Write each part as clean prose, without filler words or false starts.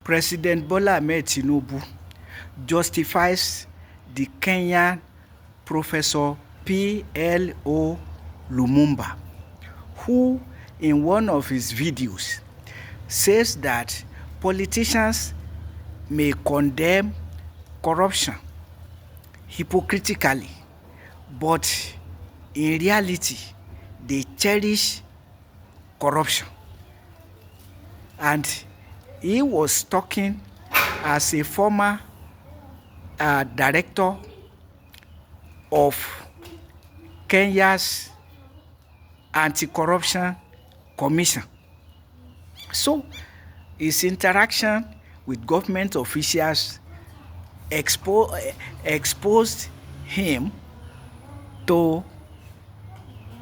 President Bola AhmedTinubu justifies the Kenyan Professor PLO Lumumba, who in one of his videos says that politicians may condemn corruption hypocritically, but in reality they cherish corruption. And he was talking as a former director of Kenya's Anti Corruption Commission. So his interaction with government officials exposed him to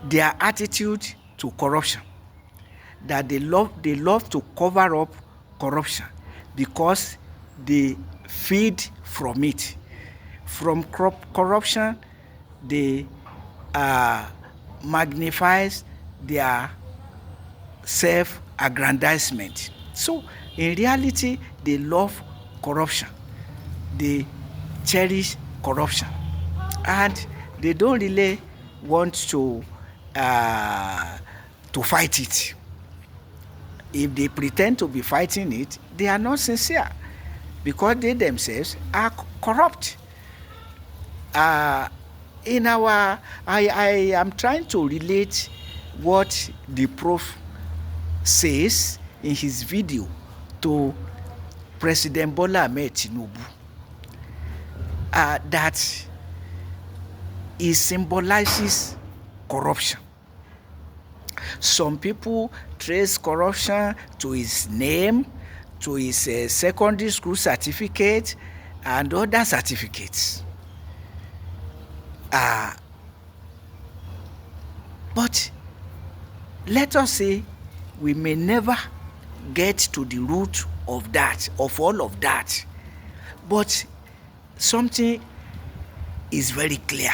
their attitude to corruption, that they love to cover up corruption because they feed from it. From corruption, they magnifies their self-aggrandizement. So in reality, they love corruption. They cherish corruption, and they don't really want to fight it. If they pretend to be fighting it, they are not sincere, because they themselves are corrupt. I am trying to relate what the Prof says in his video to President Bola AhmedTinubu, that he symbolizes corruption. Some people trace corruption to his name, to his secondary school certificate, and other certificates. But let us say we may never get to the root of that, of all of that. But something is very clear,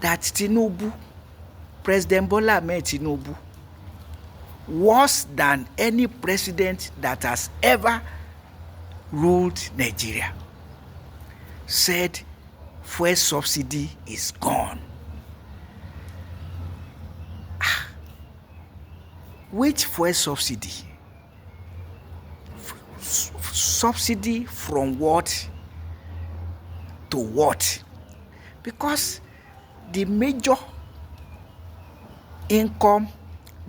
that Tinubu, President Bola AhmedTinubu, worse than any president that has ever ruled Nigeria, said fuel subsidy is gone. Which fuel subsidy? Subsidy from what to what? Because the major income,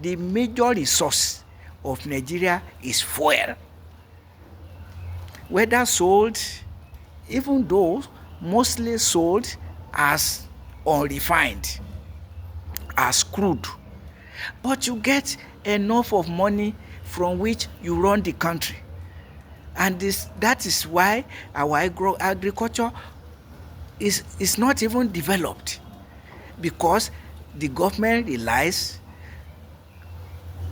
the major resource of Nigeria is fuel. Whether sold, even though mostly sold as unrefined, as crude, but you get enough of money from which you run the country. And that is why our agriculture is not even developed, because the government relies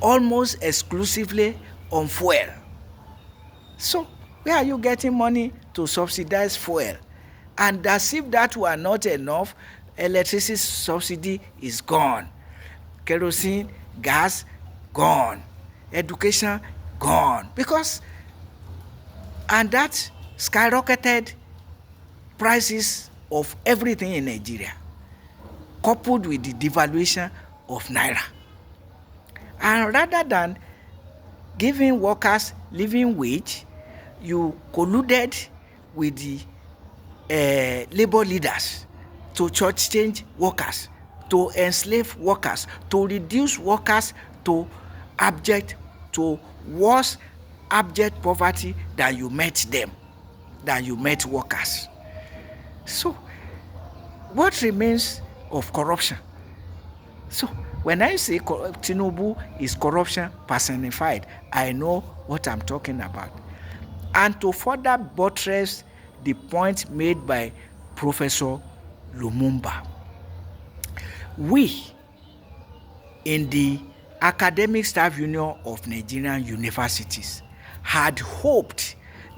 almost exclusively on fuel. So where are you getting money to subsidize fuel? And as if that were not enough, electricity subsidy is gone. Kerosene, gas, gone. Education, gone. And that skyrocketed prices of everything in Nigeria, coupled with the devaluation of Naira. And rather than giving workers living wage, you colluded with the labor leaders to shortchange workers, to enslave workers, to reduce workers to worse abject poverty than you met workers. So what remains of corruption? So when I say Tinubu is corruption personified, I know what I'm talking about. And to further buttress the point made by Professor Lumumba, we in the Academic Staff Union of Nigerian Universities had hoped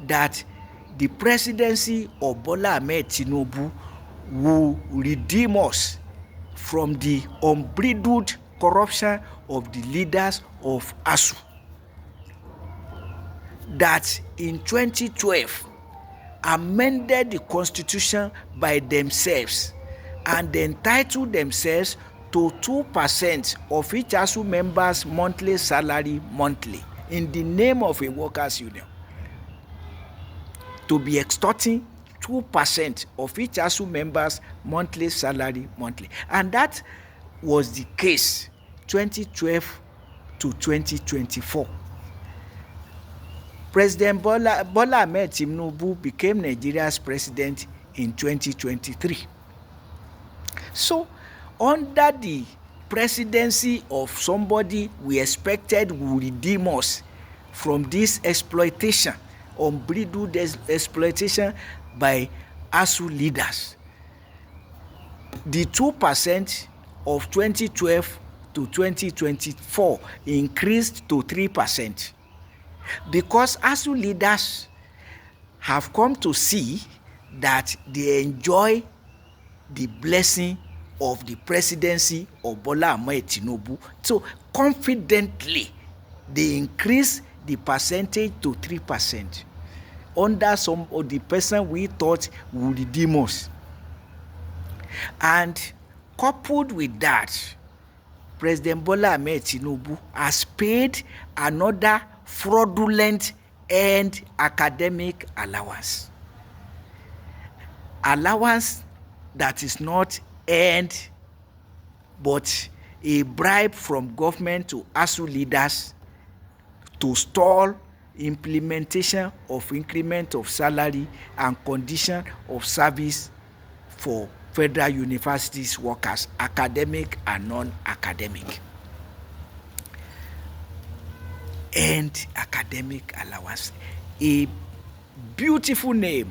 that the presidency of Bola AhmedTinubu will redeem us from the unbridled corruption of the leaders of ASU. that in 2012 amended the constitution by themselves and entitled themselves to 2% of each ASUU member's monthly salary monthly in the name of a workers' union, to be extorting 2% of each ASUU member's monthly salary monthly. And that was the case 2012 to 2024. President Bola AhmedTinubu became Nigeria's president in 2023. So, under the presidency of somebody we expected would redeem us from this exploitation, unbridled exploitation by ASUU leaders, the 2% of 2012 to 2024 increased to 3%. Because ASUU leaders have come to see that they enjoy the blessing of the presidency of Bola AhmedTinubu, so confidently they increase the percentage to 3% under some of the person we thought would redeem us. And coupled with that, President Bola AhmedTinubu has paid another fraudulent and academic allowance that is not earned but a bribe from government to ASUU leaders to stall implementation of increment of salary and condition of service for federal universities workers, academic and non-academic. And academic allowance, a beautiful name,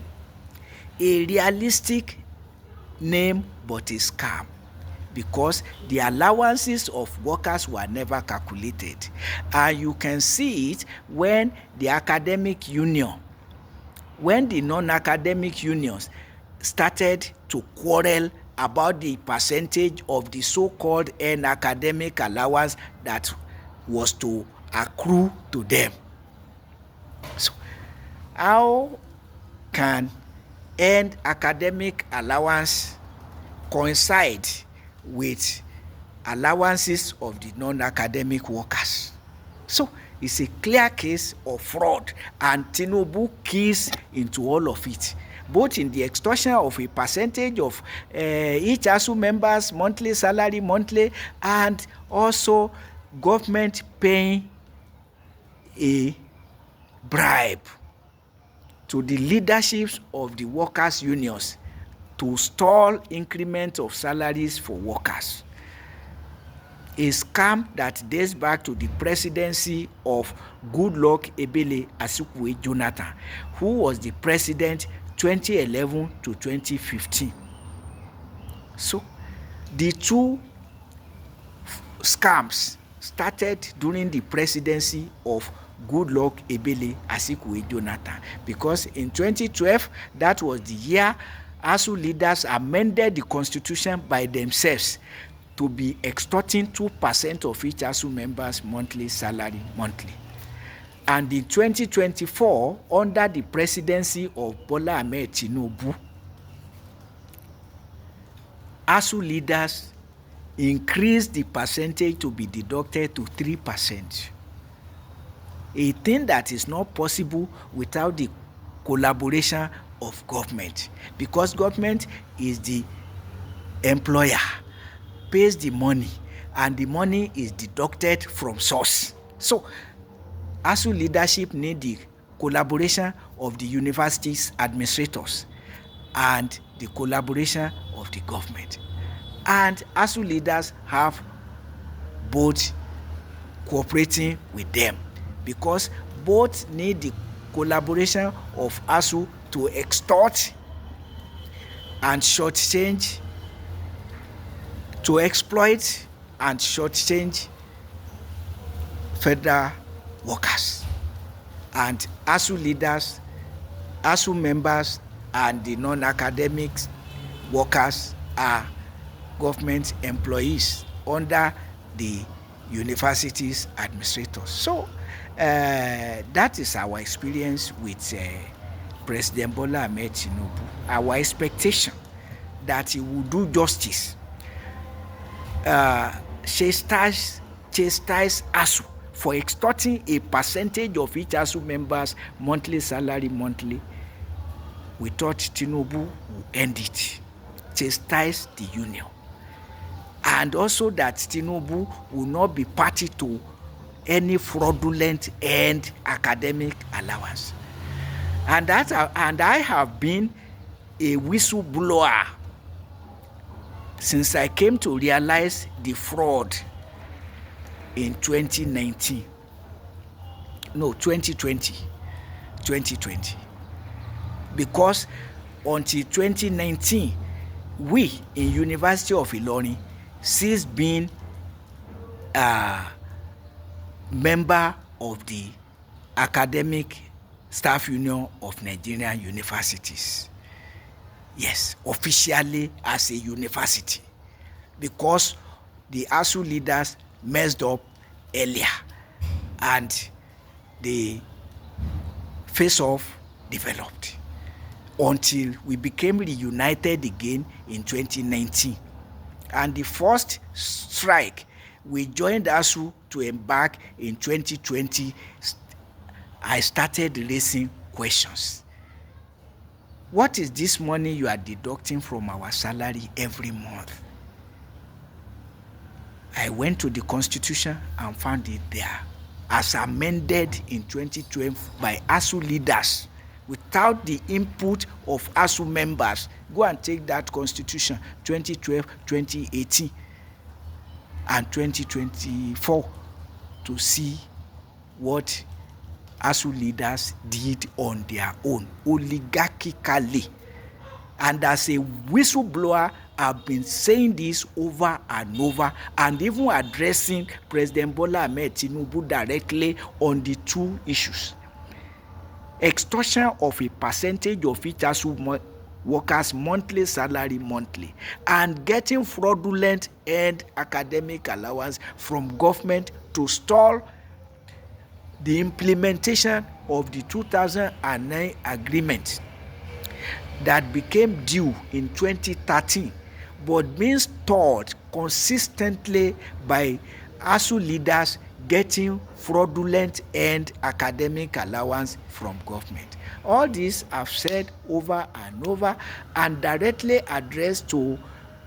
a realistic name, but a scam, because the allowances of workers were never calculated. And you can see it when the academic union, when the non-academic unions started to quarrel about the percentage of the so-called academic allowance that was to accrue to them. So, how can earned academic allowance coincide with allowances of the non-academic workers? So, it's a clear case of fraud, and Tinubu keys into all of it, both in the extortion of a percentage of each ASUU member's monthly salary monthly, and also government paying a bribe to the leaderships of the workers' unions to stall increment of salaries for workers. A scam that dates back to the presidency of Goodluck Ebele Asikwe Jonathan, who was the president 2011 to 2015. So, the two scams started during the presidency of Goodluck Ebele Asikwe Jonathan, because in 2012, that was the year ASUU leaders amended the constitution by themselves to be extorting 2% of each ASUU members' monthly salary monthly. And in 2024, under the presidency of Bola AhmedTinubu, ASUU leaders increased the percentage to be deducted to 3%. A thing that is not possible without the collaboration of government, because government is the employer, pays the money, and the money is deducted from source. So, ASUU leadership need the collaboration of the university's administrators and the collaboration of the government. And ASUU leaders have both cooperating with them, because both need the collaboration of ASUU to extort and shortchange, to exploit and shortchange federal workers. And ASUU leaders, ASUU members, and the non-academic workers are government employees under the university's administrators. So, That is our experience with President Bola AhmedTinubu. Our expectation that he will do justice, chastise ASU for extorting a percentage of each ASU member's monthly salary monthly. We thought Tinubu would end it, chastise the union, and also that Tinubu will not be party to any fraudulent and academic allowance. And I have been a whistleblower since I came to realize the fraud in 2020. Because until 2019, we in University of Ilorin ceased being a member of the Academic Staff Union of Nigerian Universities. Yes, officially as a university, because the ASU leaders messed up earlier and the face-off developed until we became reunited again in 2019. And the first strike we joined ASU to embark in 2020, I started raising questions. What is this money you are deducting from our salary every month? I went to the Constitution and found it there, as amended in 2012 by ASU leaders, without the input of ASU members. Go and take that Constitution 2012, 2018, and 2024 to see what ASU leaders did on their own, oligarchically. And as a whistleblower, I've been saying this over and over, and even addressing President Bola AhmedTinubu directly on the two issues: extortion of a percentage of each ASU workers' monthly salary monthly, and getting fraudulent and academic allowance from government to stall the implementation of the 2009 agreement that became due in 2013, but being stalled consistently by ASU leaders getting fraudulent and academic allowance from government. All this I've said over and over, and directly addressed to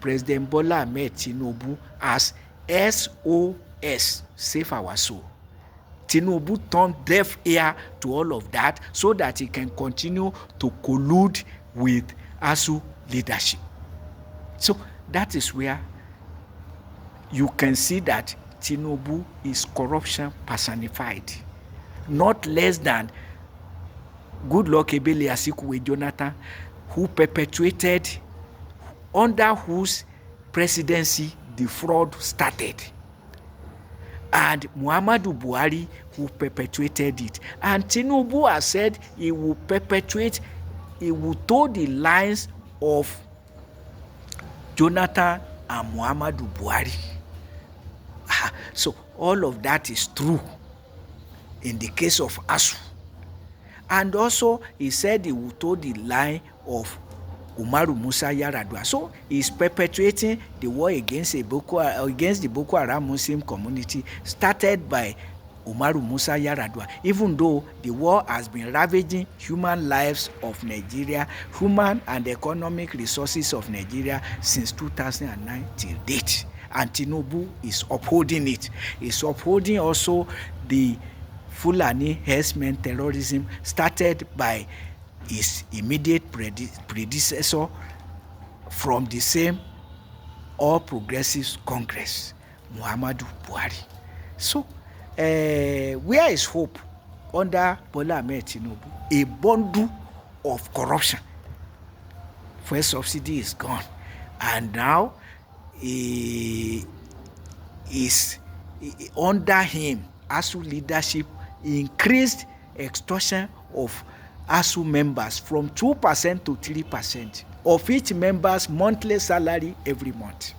President Bola AhmedTinubu as SOS, Save Our Soul. Tinubu turned deaf ear to all of that so that he can continue to collude with ASU leadership. So that is where you can see that Tinubu is corruption personified, not less than Goodluck Ebele Azikiwe Jonathan, who perpetuated, under whose presidency the fraud started, and Muhammadu Buhari, who perpetuated it. And Tinubu has said he will perpetuate, he will toe the lines of Jonathan and Muhammadu Buhari. So all of that is true in the case of ASU. And also he said he will toe the line of Umaru Musa Yar'Adua. So he's perpetuating the war against the Boko Haram Muslim community started by Umaru Musa Yar'Adua, even though the war has been ravaging human lives of Nigeria, human and economic resources of Nigeria since 2009 till date. And Tinubu is upholding it. He's upholding also the Fulani herdsmen terrorism started by his immediate predecessor from the same All Progressives Congress, Muhammadu Buhari. So where is hope under Bola AhmedTinubu? A bundle of corruption. First subsidy is gone, and now is under him, ASU leadership increased extortion of ASU members from 2% to 3% of each member's monthly salary every month.